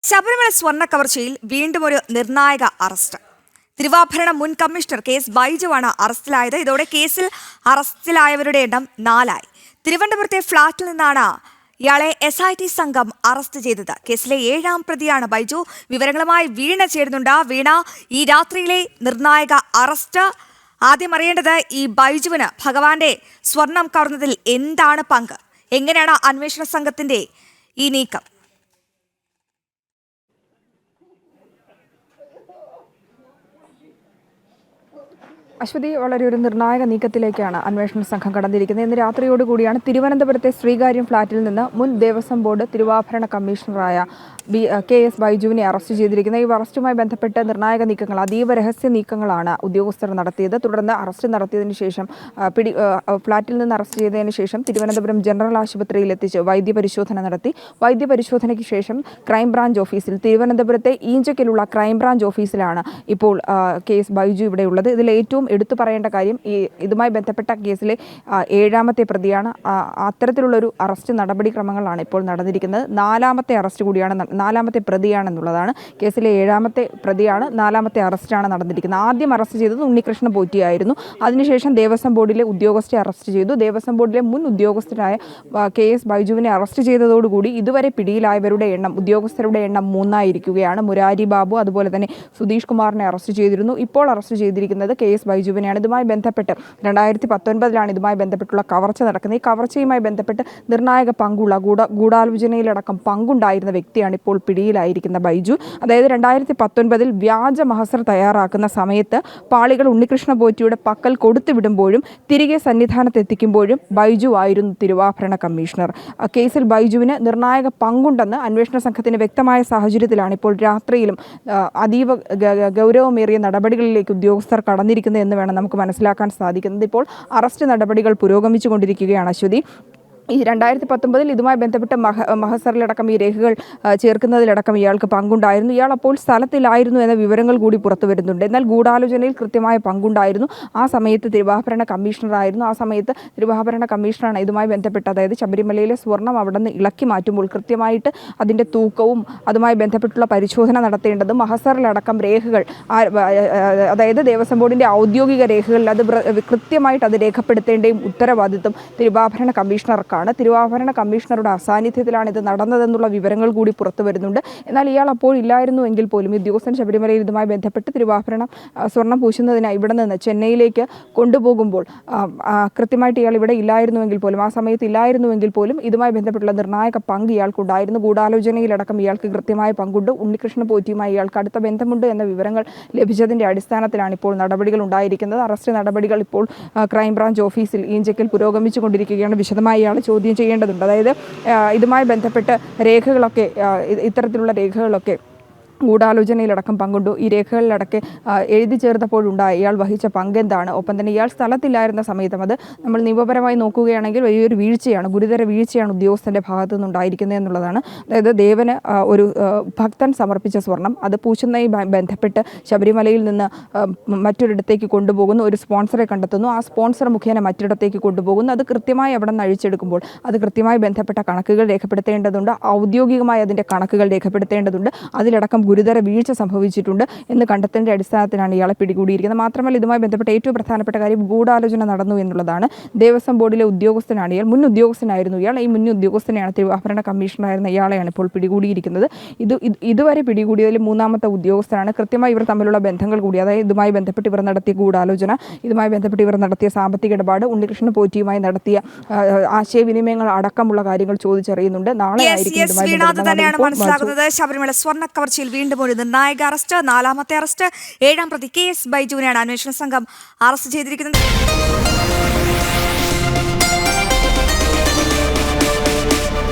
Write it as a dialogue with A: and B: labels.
A: ശബരിമല സ്വർണ്ണ കവർച്ചയിൽ വീണ്ടും ഒരു നിർണായക അറസ്റ്റ്. തിരുവാഭരണ മുൻ കമ്മീഷണർ KS ബൈജുവാണ് അറസ്റ്റിലായത്. ഇതോടെ കേസിൽ അറസ്റ്റിലായവരുടെ എണ്ണം 4 ആയി. തിരുവനന്തപുരത്തെ ഫ്ളാറ്റിൽ നിന്നാണ് ഇയാളെ SIT സംഘം അറസ്റ്റ് ചെയ്തത്. കേസിലെ 7ാം പ്രതിയാണ് ബൈജു. വിവരങ്ങളുമായി വീണ ചേരുന്നുണ്ട്. വീണ, ഈ രാത്രിയിലെ നിർണായക അറസ്റ്റ്, ആദ്യം അറിയേണ്ടത് ഈ ബൈജുവിന് ഭഗവാന്റെ സ്വർണം കവർന്നതിൽ എന്താണ് പങ്ക്? എങ്ങനെയാണ് അന്വേഷണ സംഘത്തിന്റെ ഈ നീക്കം?
B: അശ്വതി, വളരെ ഒരു നിർണായക നീക്കത്തിലേക്കാണ് അന്വേഷണ സംഘം കടന്നിരിക്കുന്നത്. ഇന്ന് രാത്രിയോടുകൂടിയാണ് തിരുവനന്തപുരത്തെ ശ്രീകാര്യം ഫ്ളാറ്റിൽ നിന്ന് മുൻ ദേവസ്വം ബോർഡ് തിരുവാഭരണ കമ്മീഷണറായ KS ബൈജുവിനെ അറസ്റ്റ് ചെയ്തിരിക്കുന്നത്. ഈ അറസ്റ്റുമായി ബന്ധപ്പെട്ട് നിർണായക നീക്കങ്ങൾ, അതീവ രഹസ്യ നീക്കങ്ങളാണ് ഉദ്യോഗസ്ഥർ നടത്തിയത്. തുടർന്ന് അറസ്റ്റ് നടത്തിയതിനു ശേഷം ഫ്ളാറ്റിൽ നിന്ന് അറസ്റ്റ് ചെയ്തതിനു ശേഷം തിരുവനന്തപുരം ജനറൽ ആശുപത്രിയിൽ എത്തിച്ച് വൈദ്യപരിശോധന നടത്തി. വൈദ്യപരിശോധനയ്ക്ക് ശേഷം ക്രൈംബ്രാഞ്ച് ഓഫീസിൽ, തിരുവനന്തപുരത്തെ ഈഞ്ചക്കിലുള്ള ക്രൈംബ്രാഞ്ച് ഓഫീസിലാണ് ഇപ്പോൾ KS ബൈജു ഇവിടെയുള്ളത്. ഇതിൽ ഏറ്റവും എടുത്തു പറയേണ്ട കാര്യം, ഇതുമായി ബന്ധപ്പെട്ട കേസിലെ 7ാമത്തെ പ്രതിയാണ്. അത്തരത്തിലുള്ളൊരു അറസ്റ്റ് നടപടിക്രമങ്ങളാണ് ഇപ്പോൾ നടന്നിരിക്കുന്നത്. 4ാമത്തെ അറസ്റ്റ് കൂടിയാണ്, 4ാമത്തെ പ്രതിയാണെന്നുള്ളതാണ്. കേസിലെ 7ാമത്തെ പ്രതിയാണ്, 4ാമത്തെ അറസ്റ്റാണ് നടന്നിരിക്കുന്നത്. ആദ്യം അറസ്റ്റ് ചെയ്തത് ഉണ്ണികൃഷ്ണ പോറ്റിയായിരുന്നു. അതിനുശേഷം ദേവസ്വം ബോർഡിലെ ഉദ്യോഗസ്ഥരെ അറസ്റ്റ് ചെയ്തു. ദേവസ്വം ബോർഡിലെ മുൻ ഉദ്യോഗസ്ഥരായ KS ബൈജുവിനെ അറസ്റ്റ് ചെയ്തതോടുകൂടി ഇതുവരെ പിടിയിലായവരുടെ എണ്ണം, ഉദ്യോഗസ്ഥരുടെ എണ്ണം 3 ആയിരിക്കുകയാണ്. മുരാരി ബാബു, അതുപോലെ തന്നെ സുധീഷ് കുമാറിനെ അറസ്റ്റ് ചെയ്തിരുന്നു. ഇപ്പോൾ അറസ്റ്റ് ചെയ്തിരിക്കുന്നത് KS ബൈജുവിനെയാണ്. ഇതുമായി ബന്ധപ്പെട്ട് 2019 ഇതുമായി ബന്ധപ്പെട്ടുള്ള കവർച്ച നടക്കുന്നത്. ഈ കവർച്ചയുമായി ബന്ധപ്പെട്ട് നിർണായക പങ്കുള്ള, ഗൂഢാലോചനയിലടക്കം പങ്കുണ്ടായിരുന്ന വ്യക്തിയാണ് ഇപ്പോൾ പിടിയിലായിരിക്കുന്ന ബൈജു. അതായത് 2019 വ്യാജ മഹസർ തയ്യാറാക്കുന്ന സമയത്ത് പാളികൾ ഉണ്ണികൃഷ്ണ പോറ്റിയുടെ പക്കൽ കൊടുത്തുവിടുമ്പോഴും തിരികെ സന്നിധാനത്തെത്തിക്കുമ്പോഴും ബൈജു ആയിരുന്നു തിരുവാഭരണ കമ്മീഷണർ. കേസിൽ ബൈജുവിന് നിർണായക പങ്കുണ്ടെന്ന് അന്വേഷണ സംഘത്തിന് വ്യക്തമായ സാഹചര്യത്തിലാണ് ഇപ്പോൾ രാത്രിയിലും അതീവ ഗൗരവമേറിയ നടപടികളിലേക്ക് ഉദ്യോഗസ്ഥർ കടന്നിരിക്കുന്നത് എന്ന് വേണം നമുക്ക് മനസ്സിലാക്കാൻ സാധിക്കുന്നത്. ഇപ്പോൾ അറസ്റ്റ് നടപടികൾ പുരോഗമിച്ചുകൊണ്ടിരിക്കുകയാണ് അശ്വതി. ഈ 2019 ഇതുമായി ബന്ധപ്പെട്ട് മഹസറിലടക്കം ഈ രേഖകൾ ചേർക്കുന്നതിലടക്കം ഇയാൾക്ക് പങ്കുണ്ടായിരുന്നു. ഇയാൾ അപ്പോൾ സ്ഥലത്തിലായിരുന്നു എന്ന വിവരങ്ങൾ കൂടി പുറത്തു വരുന്നുണ്ട്. എന്നാൽ ഗൂഢാലോചനയിൽ കൃത്യമായ പങ്കുണ്ടായിരുന്നു. ആ സമയത്ത് തിരുവാഭരണ കമ്മീഷണറായിരുന്നു. ആ സമയത്ത് തിരുവാഭരണ കമ്മീഷണറാണ് ഇതുമായി ബന്ധപ്പെട്ട്, അതായത് ശബരിമലയിലെ സ്വർണം അവിടെ നിന്ന് ഇളക്കി മാറ്റുമ്പോൾ കൃത്യമായിട്ട് അതിൻ്റെ തൂക്കവും അതുമായി ബന്ധപ്പെട്ടുള്ള പരിശോധന നടത്തേണ്ടത്, മഹസറിലടക്കം രേഖകൾ, അതായത് ദേവസ്വം ബോർഡിൻ്റെ ഔദ്യോഗിക രേഖകളിൽ അത് കൃത്യമായിട്ട് അത് രേഖപ്പെടുത്തേണ്ടയും ഉത്തരവാദിത്വം തിരുവാഭരണ കമ്മീഷണർക്ക്. തിരുവാഭരണ കമ്മീഷണറുടെ അസാന്നിധ്യത്തിലാണ് ഇത് നടന്നതെന്നുള്ള വിവരങ്ങൾ കൂടി പുറത്തു വരുന്നുണ്ട്. എന്നാൽ ഇയാൾ അപ്പോൾ ഇല്ലായിരുന്നുവെങ്കിൽ പോലും ഉദ്യോഗസ്ഥൻ ശബരിമലയിൽ ഇതുമായി ബന്ധപ്പെട്ട് തിരുവാഭരണം സ്വർണം പൂശുന്നതിനായി ഇവിടെ നിന്ന് ചെന്നൈയിലേക്ക് കൊണ്ടുപോകുമ്പോൾ കൃത്യമായിട്ട് ഇയാൾ ഇവിടെ ഇല്ലായിരുന്നുവെങ്കിൽ പോലും, ആ സമയത്ത് ഇല്ലായിരുന്നുവെങ്കിൽ പോലും ഇതുമായി ബന്ധപ്പെട്ടുള്ള നിർണായക പങ്ക് ഇയാൾക്കുണ്ടായിരുന്നു. ഗൂഢാലോചനയിലടക്കം ഇയാൾക്ക് കൃത്യമായ പങ്കുണ്ട്. ഉണ്ണികൃഷ്ണ പോറ്റിയുമായി ഇയാൾക്ക് അടുത്ത ബന്ധമുണ്ട് എന്ന വിവരങ്ങൾ ലഭിച്ചതിൻ്റെ അടിസ്ഥാനത്തിലാണ് ഇപ്പോൾ നടപടികൾ ഉണ്ടായിരിക്കുന്നത്. അറസ്റ്റ് നടപടികൾ ഇപ്പോൾ ക്രൈംബ്രാഞ്ച് ഓഫീസിൽ ഈഞ്ചക്കിൽ പുരോഗമിച്ചുകൊണ്ടിരിക്കുകയാണ്. വിശദമായി ഇയാൾ ചോദ്യം ചെയ്യേണ്ടതുണ്ട്. അതായത് ഇതുമായി ബന്ധപ്പെട്ട് രേഖകളൊക്കെ, ഇത്തരത്തിലുള്ള രേഖകളൊക്കെ ഗൂഢാലോചനയിലടക്കം പങ്കുണ്ടോ, ഈ രേഖകളിലടക്കെ എഴുതി ചേർത്തപ്പോഴുണ്ടായ ഇയാൾ വഹിച്ച പങ്കെന്താണ്, ഒപ്പം തന്നെ ഇയാൾ സ്ഥലത്തില്ലായിരുന്ന സമയത്തും, അത് നമ്മൾ നിയമപരമായി നോക്കുകയാണെങ്കിൽ വലിയൊരു വീഴ്ചയാണ്, ഗുരുതര വീഴ്ചയാണ് ഉദ്യോഗസ്ഥൻ്റെ ഭാഗത്തു നിന്നുണ്ടായിരിക്കുന്നത് എന്നുള്ളതാണ്. അതായത് ദേവന് ഒരു ഭക്തൻ സമർപ്പിച്ച സ്വർണം അത് പൂശുന്നതുമായി ബന്ധപ്പെട്ട് ശബരിമലയിൽ നിന്ന് മറ്റൊരിടത്തേക്ക് കൊണ്ടുപോകുന്നു, ഒരു സ്പോൺസറെ കണ്ടെത്തുന്നു, ആ സ്പോൺസർ മുഖേന മറ്റൊരിടത്തേക്ക് കൊണ്ടുപോകുന്നു, അത് കൃത്യമായി അവിടെ നിന്ന് അഴിച്ചെടുക്കുമ്പോൾ അത് കൃത്യമായി ബന്ധപ്പെട്ട കണക്കുകൾ രേഖപ്പെടുത്തേണ്ടതുണ്ട്, ഔദ്യോഗികമായി അതിൻ്റെ കണക്കുകൾ രേഖപ്പെടുത്തേണ്ടതുണ്ട്. അതിലടക്കം ഗുരുതര വീഴ്ച സംഭവിച്ചിട്ടുണ്ട് എന്ന് കണ്ടെത്തേണ്ട അടിസ്ഥാനത്തിലാണ് ഇയാളെ പിടികൂടിയിരിക്കുന്നത്. മാത്രമല്ല ഇതുമായി ബന്ധപ്പെട്ട ഏറ്റവും പ്രധാനപ്പെട്ട കാര്യം ഗൂഢാലോചന നടന്നു എന്നുള്ളതാണ്. ദേവസ്വം ബോർഡിലെ ഉദ്യോഗസ്ഥനാണ് ഇയാൾ, മുൻ ഉദ്യോഗസ്ഥനായിരുന്നു ഇയാൾ. ഈ മുൻ ഉദ്യോഗസ്ഥനെയാണ്, തിരുവാഭരണ കമ്മീഷണറായിരുന്ന ഇയാളെയാണ് ഇപ്പോൾ പിടികൂടിയിരിക്കുന്നത്. ഇതുവരെ പിടികൂടിയതിൽ 3ാമത്തെ ഉദ്യോഗസ്ഥനാണ്. കൃത്യമായി ഇവർ തമ്മിലുള്ള ബന്ധങ്ങൾ കൂടി, അതായത് ഇതുമായി ബന്ധപ്പെട്ട് ഇവർ നടത്തിയ ഗൂഢാലോചന, ഇതുമായി ബന്ധപ്പെട്ട് ഇവർ നടത്തിയ സാമ്പത്തിക ഇടപാട്, ഉണ്ണികൃഷ്ണ പോറ്റിയുമായി നടത്തിയ ആശയവിനിമയങ്ങൾ അടക്കമുള്ള കാര്യങ്ങൾ ചോദിച്ചറിയുന്നുണ്ട്. നാളെ
A: മനസ്സിലാകുന്നത് ശബരിമല സ്വർണ്ണ കവർച്ചയിൽ വീണ്ടും ഒരു നിർണായക അറസ്റ്റ്, 4ാമത്തെ അറസ്റ്റ്. 7ാം പ്രതി KS ബൈജുവിനെയാണ് അന്വേഷണ സംഘം അറസ്റ്റ് ചെയ്തിരിക്കുന്നത്.